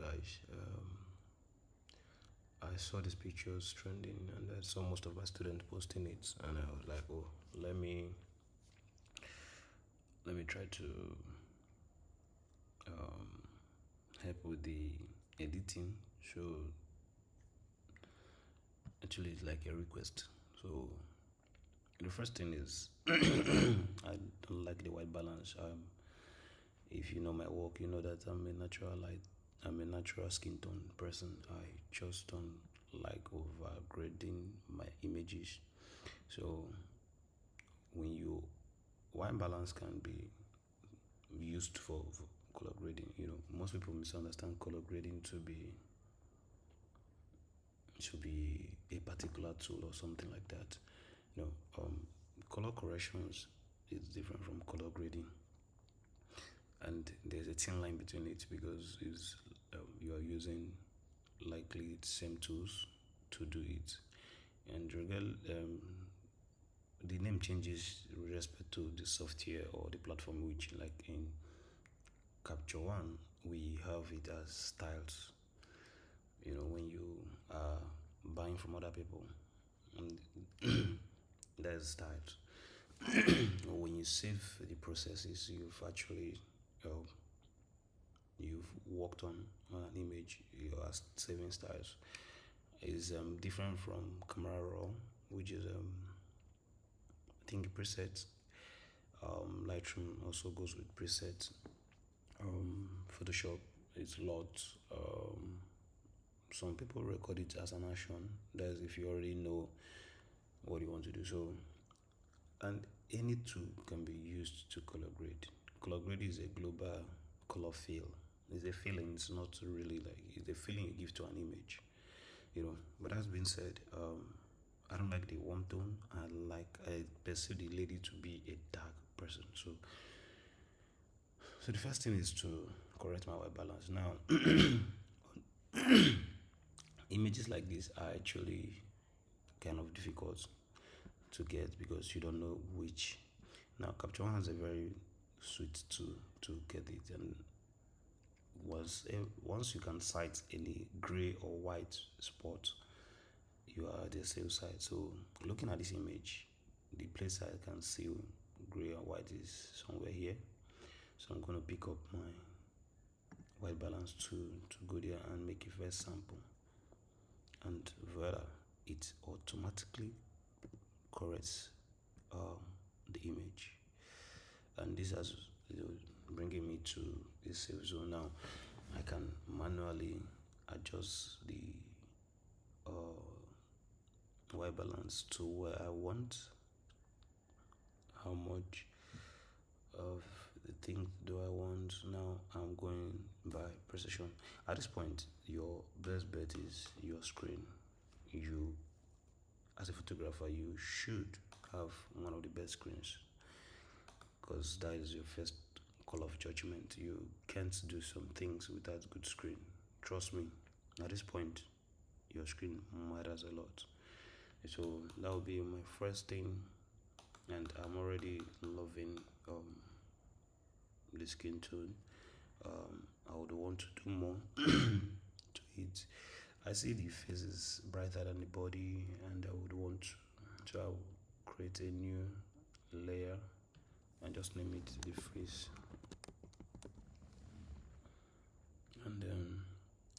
guys. I saw these pictures trending, and I saw most of my students posting it, and I was like, oh, let me try to help with the editing. So actually, it's like a request. So the first thing is I don't like the white balance. If you know my work, you know that I'm a natural light. I'm a natural skin tone person. I just don't like overgrading my images. So when you white balance can be used for color grading. Most people misunderstand color grading to be a particular tool or something like that. You know, um, color corrections is different from color grading, and there's a thin line between it because you are using likely the same tools to do it, and the name changes with respect to the software or the platform. Which, like in Capture One, we have it as styles. When you are buying from other people, and there's styles. When you save the processes, uh, you've worked on an image, you are saving styles. Is different from camera raw, which is I think presets. Lightroom also goes with presets. Photoshop is lots. Some people record it as an action. That's if you already know what you want to do. So, and any tool can be used to color grade. Color grade is a global color feel. It's a feeling. It's not really like it's a feeling you give to an image. But that's been said, I don't like the warm tone. I perceive the lady to be a dark person. So the first thing is to correct my white balance. Now, images like this are actually kind of difficult to get because you don't know which. Now, Capture One has a very sweet tool to get it, and once you can cite any gray or white spot, you are at the safe side. So, looking at this image, the place I can see gray and white is somewhere here. So I'm going to pick up my white balance to go there and make a first sample, and voila, it automatically corrects the image, and this has bringing me to a safe zone. Now I can manually adjust the white balance to where I want. How much of the thing do I want? Now I'm going by precision. At this point, your best bet is your screen. You, as a photographer, you should have one of the best screens because that is your first call of judgment. You can't do some things without good screen. Trust me. At this point, your screen matters a lot. So that would be my first thing, and I'm already loving the skin tone. I would want to do more to it. I see the face is brighter than the body, and I would want to create a new layer and just name it the face. And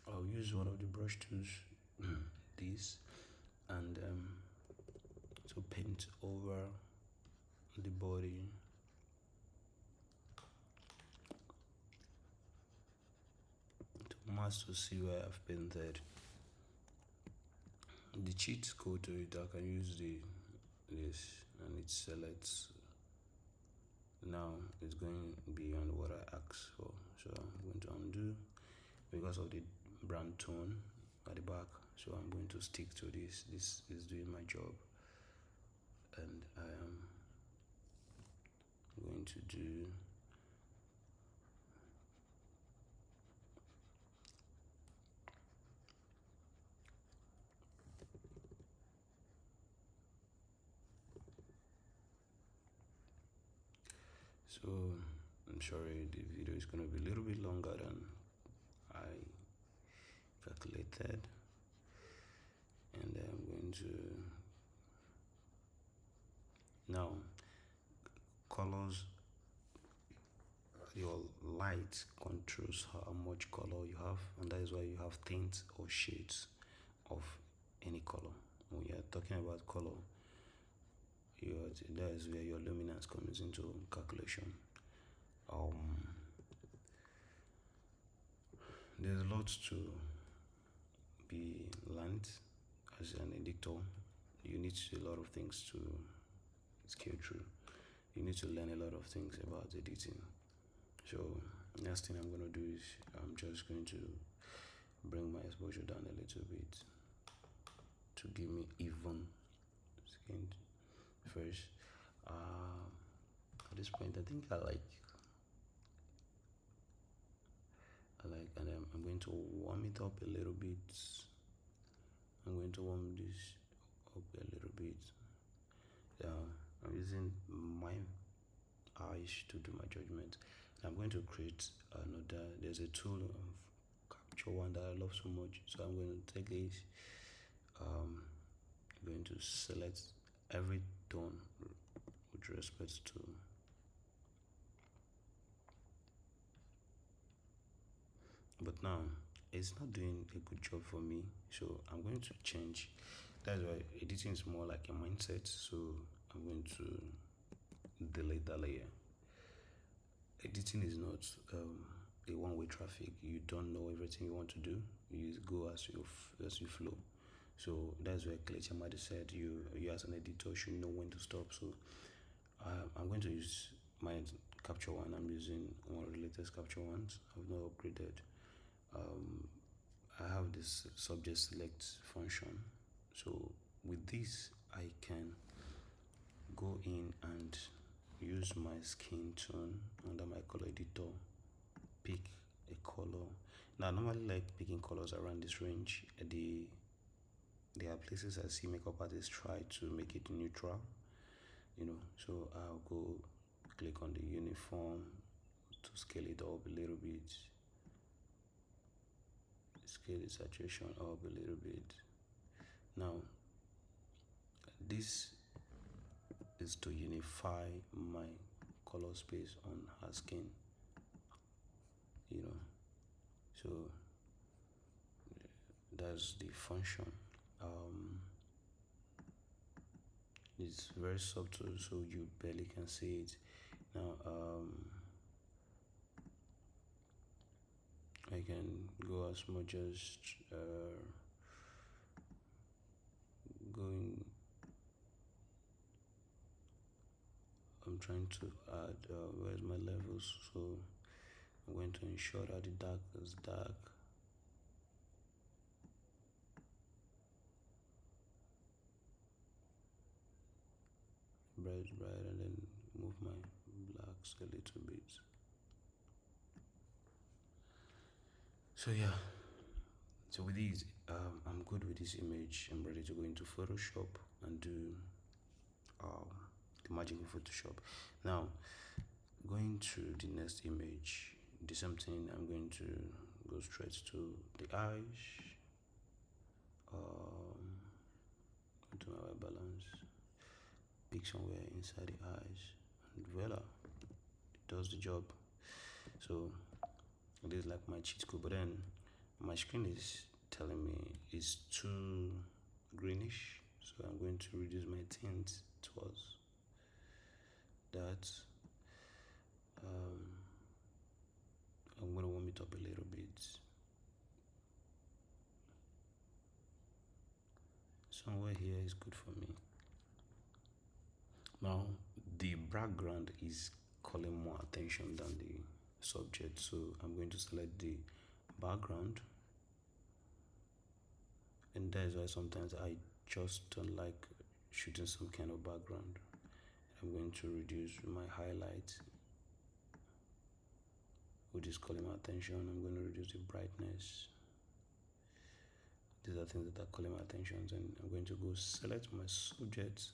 I'll use one of the brush tools, this, and to paint over the body. To mask to see where I've painted. The cheat code to it, I can use this, and it selects. Now it's going beyond what I asked for, so I'm going to undo because of the brown tone at the back. So I'm going to stick to this. This is doing my job, and I am going to do so. I'm sorry, the video is going to be a little bit longer than I calculated, and then I'm going to now colors. Your light controls how much color you have, and that is why you have tints or shades of any color. When you're talking about color, that is where your luminance comes into calculation. There's a lot to be learned as an editor. You need a lot of things to scale through. You need to learn a lot of things about editing. So next thing I'm gonna do is I'm just going to bring my exposure down a little bit to give me even skin first. At this point, I think I like, and I'm going to warm it up a little bit. I'm going to warm this up a little bit. I'm using my eyes to do my judgment. I'm going to create another. There's a tool of capture one that I love so much. So I'm going to take this. I'm going to select every tone with respect to. But now it's not doing a good job for me, so I'm going to change. That's why editing is more like a mindset. So I'm going to delete that layer. Editing is not a one-way traffic. You don't know everything you want to do. You go as you flow. So that's where Kelechi Amadi said you as an editor should know when to stop. So I'm going to use my capture one. I'm using one of the latest capture ones. I've not upgraded. I have this subject select function. So with this, I can go in and use my skin tone under my color editor, pick a color. Now I normally like picking colors around this range. There are places I see makeup artists try to make it neutral, so I'll go click on the uniform to scale it up a little bit, scale the saturation up a little bit. Now this is to unify my color space on her skin, so that's the function. It's very subtle, so you barely can see it. Now I can go as much as going. I'm trying to add where's my levels, so I'm going to ensure that the dark is dark. Bright, and then move my blacks a little bit. So yeah, so with these, I'm good with this image. I'm ready to go into Photoshop and do the magic in Photoshop. Now, going to the next image, the same thing. I'm going to go straight to the eyes. To my white balance. Pick somewhere inside the eyes, and voila, it does the job. So this is like my cheat code, but then my screen is telling me it's too greenish, so I'm going to reduce my tint towards that. I'm going to warm it up a little bit. Somewhere here is good for me. Now the background is calling more attention than the subject, so I'm going to select the background, and that is why sometimes I just don't like shooting some kind of background. I'm going to reduce my highlight, which is calling my attention. I'm going to reduce the brightness. These are things that are calling my attention, and I'm going to go select my subject,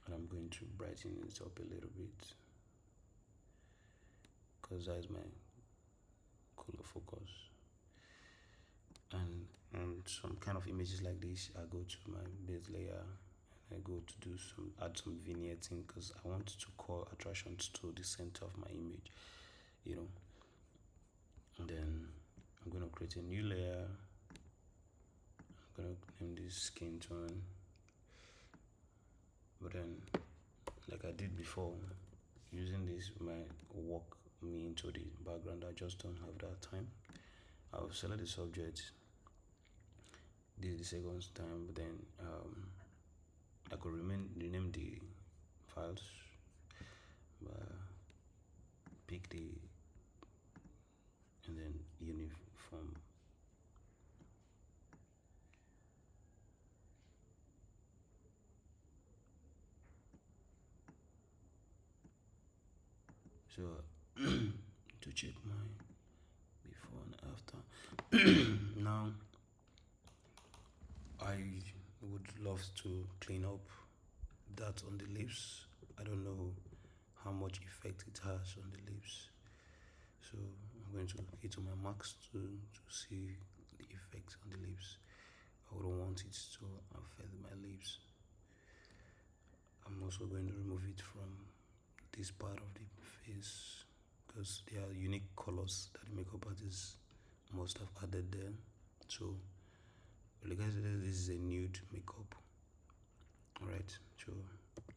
and I'm going to brighten it up a little bit, because that is my color focus. and some kind of images like this, I go to my base layer and I go to add some vignetting because I want to call attractions to the center of my image, you know. And then I'm going to create a new layer. I'm going to name this skin tone, but then like I did before, using this might walk me into the background. I just don't have that time. I'll select the subject. This is the second time, but then I could rename the files, pick the and then uniform. So to check my before and after. Now I would love to clean up that on the lips. I don't know how much effect it has on the lips. So I'm going to hit on my marks to see the effect on the lips. I wouldn't want it to affect my lips. I'm also going to remove it from this part of the face because there are unique colors that the makeup artist must have added there. So, well, guys, this is a nude makeup. Alright, so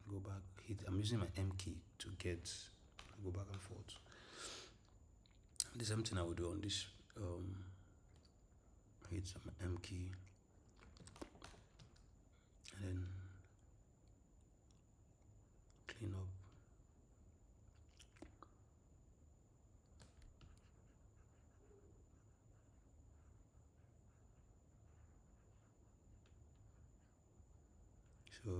go back, hit. I'm using my M key to go back and forth. The same thing I would do on this. Hit some M key and then clean up. So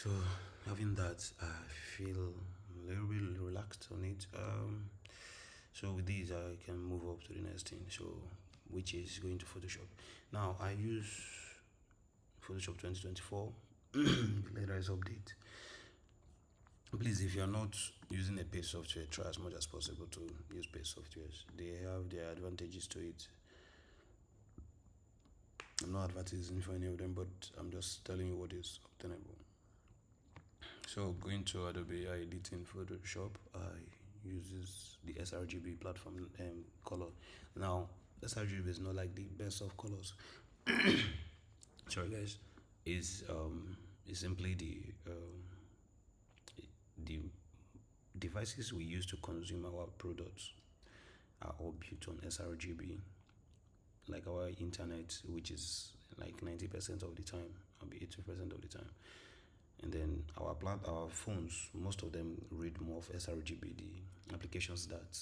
So having that, I feel a little bit relaxed on it. So with these, I can move up to the next thing. So which is going to Photoshop. Now I use Photoshop 2024. Latest update. Please, if you're not using a paid software, try as much as possible to use paid softwares. They have their advantages to it. I'm not advertising for any of them, but I'm just telling you what is obtainable. So going to Adobe editing Photoshop, I uses the sRGB platform color. Now sRGB is not like the best of colors. Sorry guys, is simply the devices we use to consume our products are all built on sRGB, like our internet, which is like 90% of the time, maybe 80% of the time. And then our phones, most of them read more of sRGB, the applications that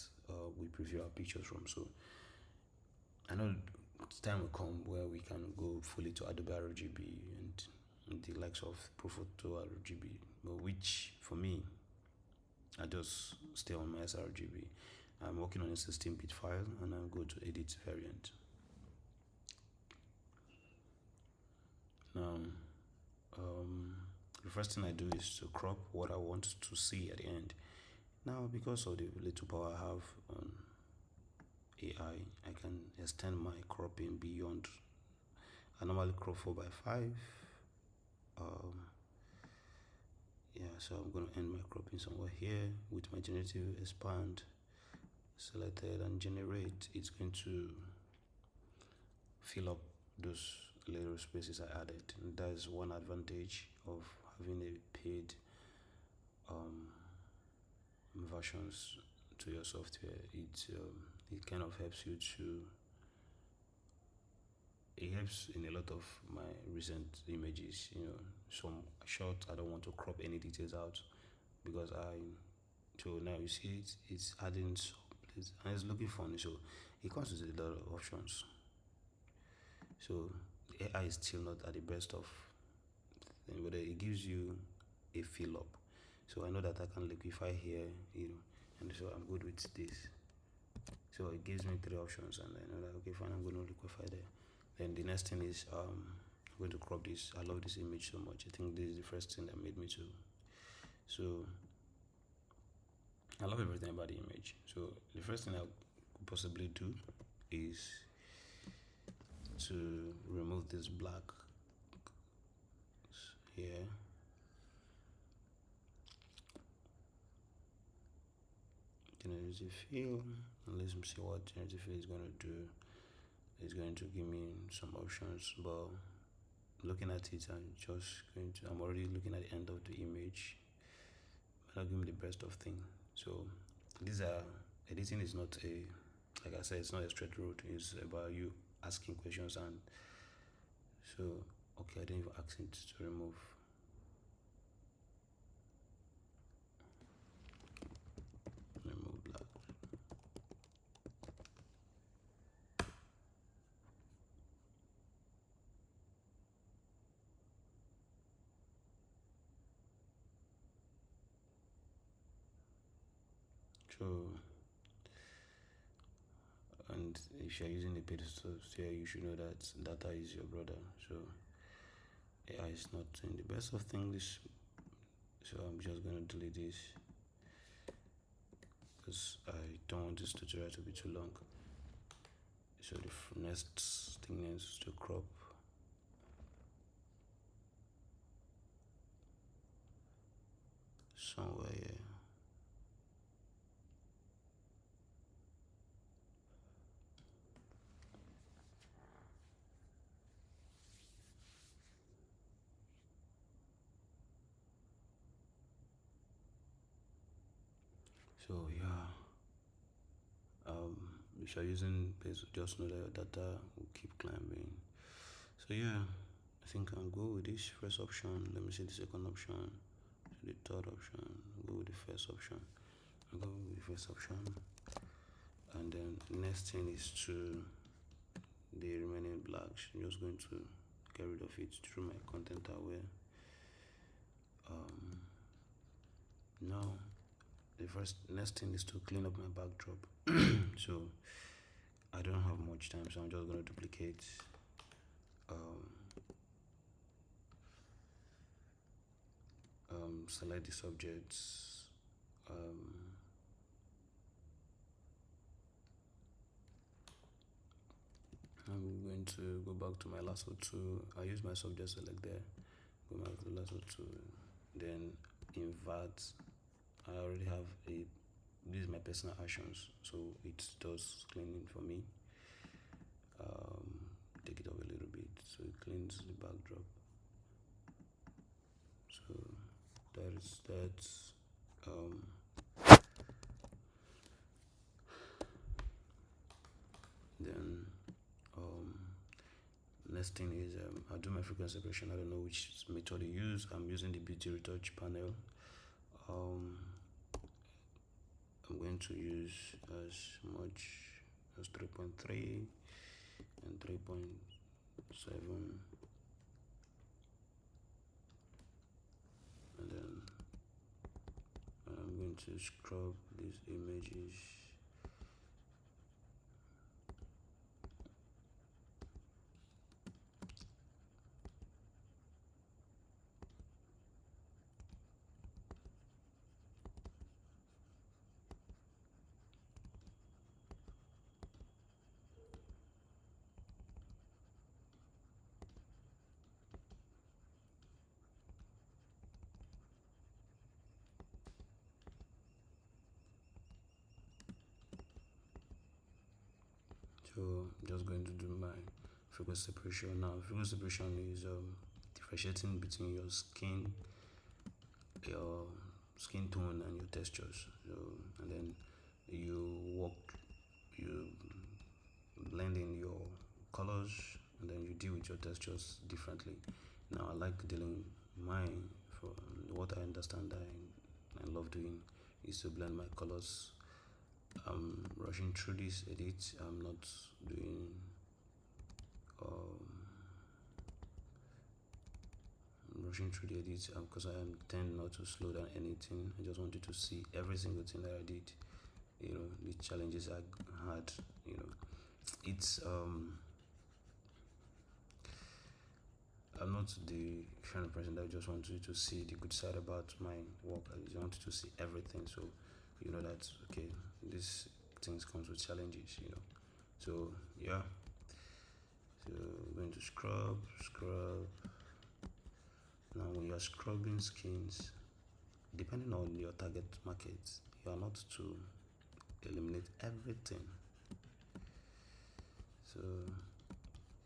we preview our pictures from. So I know time will come where we can go fully to Adobe RGB and the likes of Profoto RGB, but which for me, I just stay on my sRGB. I'm working on a 16-bit file and I'll go to edit variant. Now, the first thing I do is to crop what I want to see at the end. Now, because of the little power I have on AI, I can extend my cropping beyond. I normally crop 4 by 5. Yeah, so I'm going to end my cropping somewhere here with my generative expand selected and generate. It's going to fill up those little spaces I added. And that is one advantage of having a paid versions to your software. It kind of helps you to. It helps in a lot of my recent images. Some shots I don't want to crop any details out because so now you see it's adding some place and it's looking funny. So it comes with a lot of options. So AI is still not at the best of thing, but it gives you a fill up. So I know that I can liquify here, and so I'm good with this. So it gives me 3 options, and I know that okay, fine, I'm going to liquify there. Then the next thing is I'm going to crop this. I love this image so much. I think this is the first thing that made me to. So I love everything about the image. So the first thing I could possibly do is to remove this black here. Generative fill, and let's see what generative fill is going to do. It's going to give me some options, but looking at it, I'm already looking at the end of the image. Might not give me the best of thing. So these are editing is not a, like I said, it's not a straight road. It's about you asking questions. And so okay, I didn't even ask it to remove black. So, and if you're using the paid software, you should know that data is your brother. So AI is not doing the best of things. So I'm just gonna delete this because I don't want this tutorial to be too long. So the next thing is to crop. Somewhere here. So yeah, if you're using this, just know that your data will keep climbing. So yeah, I think I'll go with this first option. Let me see the second option, the third option. I'll go with the first option. I'll go with the first option, and then next thing is to the remaining blacks. I'm just going to get rid of it through my content aware. Now the first next thing is to clean up my backdrop. So I don't have much time, so I'm just going to duplicate select the subjects. I'm going to go back to my lasso tool. I use my subject select there. Go back to the lasso tool. Then invert. I already have a. This is my personal actions, so it does cleaning for me. Take it off a little bit so it cleans the backdrop. So that is that. Then next thing is I'll do my frequency separation. I don't know which method to use. I'm using the beauty retouch panel. I'm going to use as much as 3.3 and 3.7, and then I'm going to scrub these images. So I'm just going to do my frequency separation now. Frequency separation is differentiating between your skin tone and your textures. So and then you you blend in your colors, and then you deal with your textures differently. Now I like dealing mine for what I understand I love doing is to blend my colors. I'm rushing through this edit. I'm not doing um, I'm rushing through the edit because I tend not to slow down anything. I just want you to see every single thing that I did. You know, the challenges I had. You know, it's I'm not the kind of person that just wants you to see the good side about my work. I just want you to see everything. So you know that okay, this things comes with challenges, So yeah, so we're going to scrub. Now when you are scrubbing skins, depending on your target market, you are not to eliminate everything. So,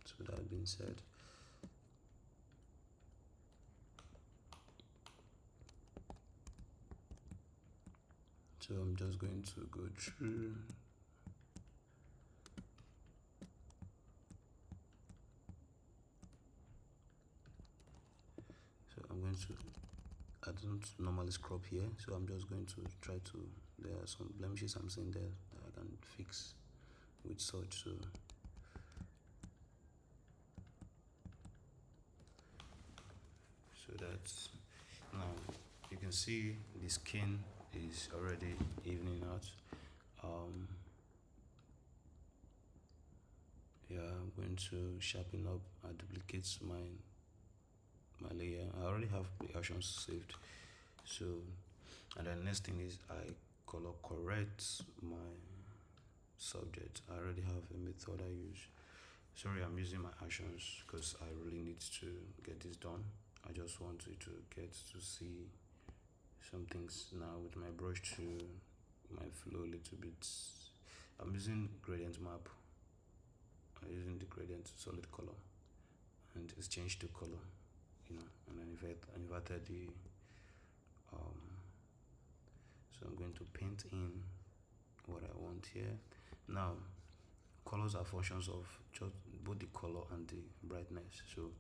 so that being said, so I'm just going to go through. So I'm going to. I don't normally scrub here, so I'm just going to try to. There are some blemishes I'm seeing there that I can fix with such. So that's now you can see the skin is already evening out. Um, yeah, I'm going to sharpen up. I duplicate my layer. I already have the actions saved. So, and then next thing is I color correct my subject. I already have a method I use. Sorry, I'm using my actions because I really need to get this done. I just want you to get to see some things now with my brush to my flow a little bit. I'm using gradient map. I'm using the gradient solid color and it's changed to color, and then I inverted the um so I'm going to paint in what I want here. Now colors are functions of just both the color and the brightness, so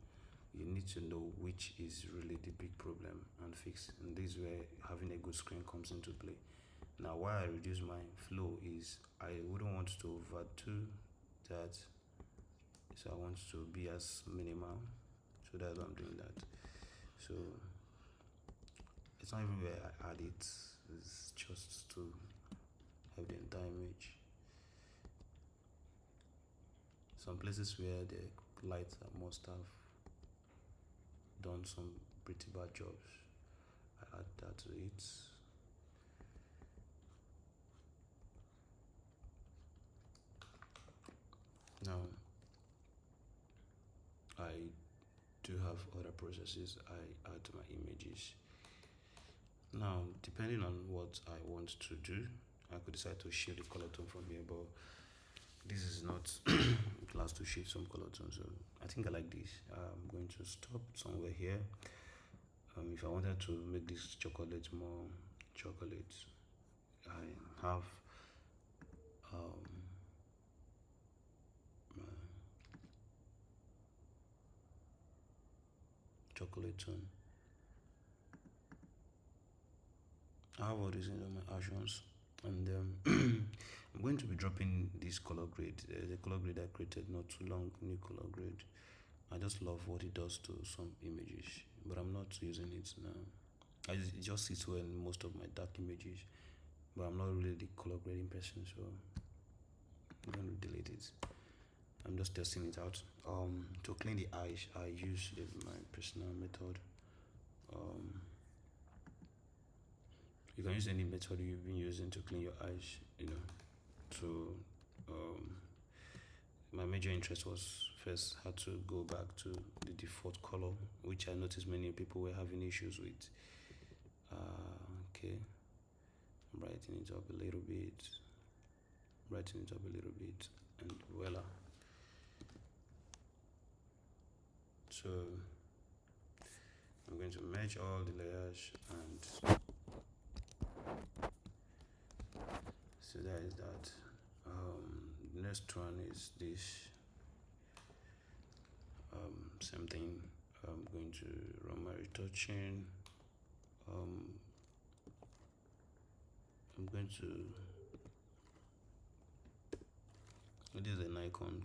you need to know which is really the big problem and fix, and this is where having a good screen comes into play. Now why I reduce my flow is I wouldn't want to overdo that, so I want to be as minimal, so that's why I'm doing that. So it's not even where I add it, it's just to have the entire image. Some places where the lights must have done some pretty bad jobs, I add that to it. Now I do have other processes I add to my images. Now depending on what I want to do, I could decide to shift the color tone from here, but this is not class to shift some color tone, so I think I like this. I'm going to stop somewhere here. If I wanted to make this chocolate more chocolate, I have my chocolate tone. I have all these in my actions, and I'm going to be dropping this color grade. The color grade I created not too long, new color grade. I just love what it does to some images, but I'm not using it now. It just sits well in most of my dark images, but I'm not really the color grading person, so I'm going to delete it. I'm just testing it out. To clean the eyes, I use my personal method. You can use any method you've been using to clean your eyes, to my major interest was first had to go back to the default color, which I noticed many people were having issues with. Okay, brighten it up a little bit, and voila. So I'm going to merge all the layers, and so that is that. The next one is this. Same thing. I'm going to run my retouching. I'm going to. This is a Nikon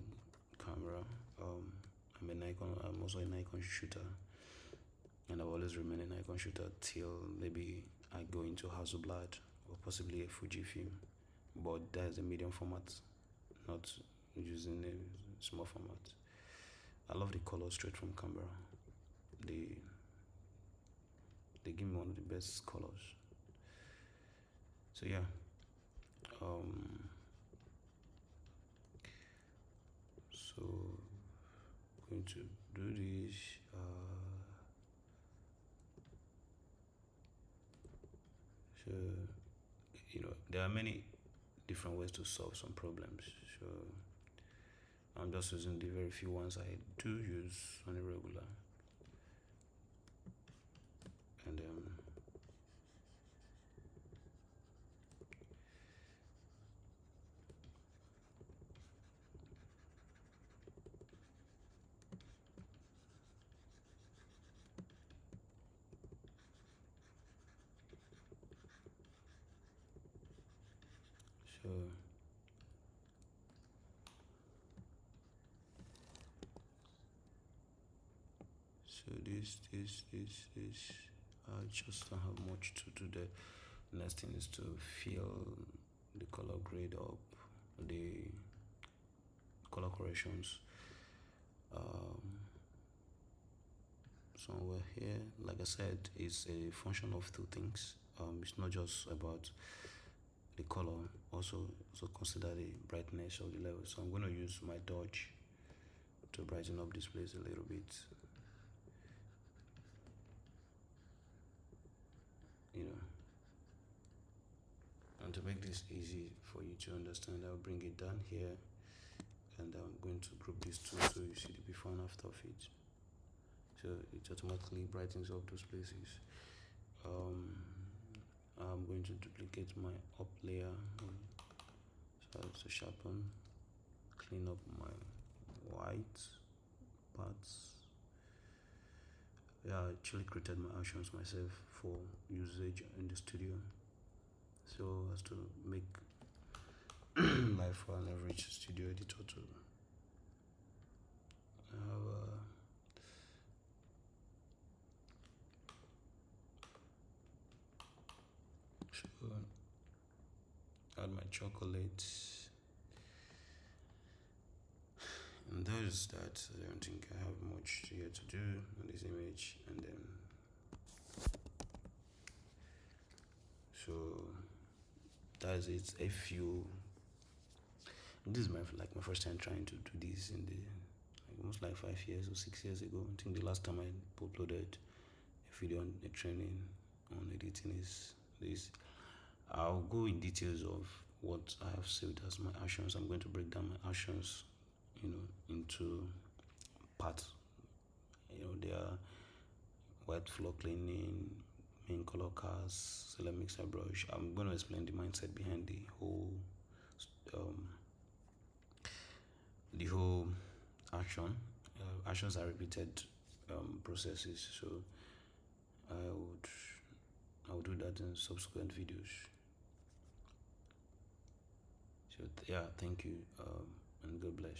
camera. I'm also a Nikon shooter, and I've always remained a Nikon shooter till maybe I go into Hasselblad or possibly a Fujifilm. But that is a medium format, not using a small format. I love the colors straight from camera. They give me one of the best colors. So yeah, um so going to do this. So there are many different ways to solve some problems, so I'm just using the very few ones I do use on a regular. And so this I just don't have much to do there. Next thing is to fill the color grade up, the color corrections. Somewhere here, like I said, it's a function of two things. It's not just about the color, also consider the brightness of the level. So I'm going to use my dodge to brighten up this place a little bit. You know, and to make this easy for you to understand, I'll bring it down here, and I'm going to group these two so you see the before and after of it. So it automatically brightens up those places. I'm going to duplicate my up layer, so to sharpen, clean up my white parts. Yeah, I actually created my actions myself for usage in the studio, so as to make life for an average studio editor to have so add my chocolate, and there's that. I don't think I have much here to do on this image, and then so that's it. If you this is my first time trying to do this in the almost like 5 years or 6 years ago. I think the last time I uploaded a video on a training on editing is this. I'll go in details of what I have saved as my actions. I'm going to break down my actions, into parts. They are white floor cleaning, main color cast, select mixer brush. I'm going to explain the mindset behind um, the whole action. Actions are repeated processes, so I would I'll do that in subsequent videos. So yeah, thank you, and God bless.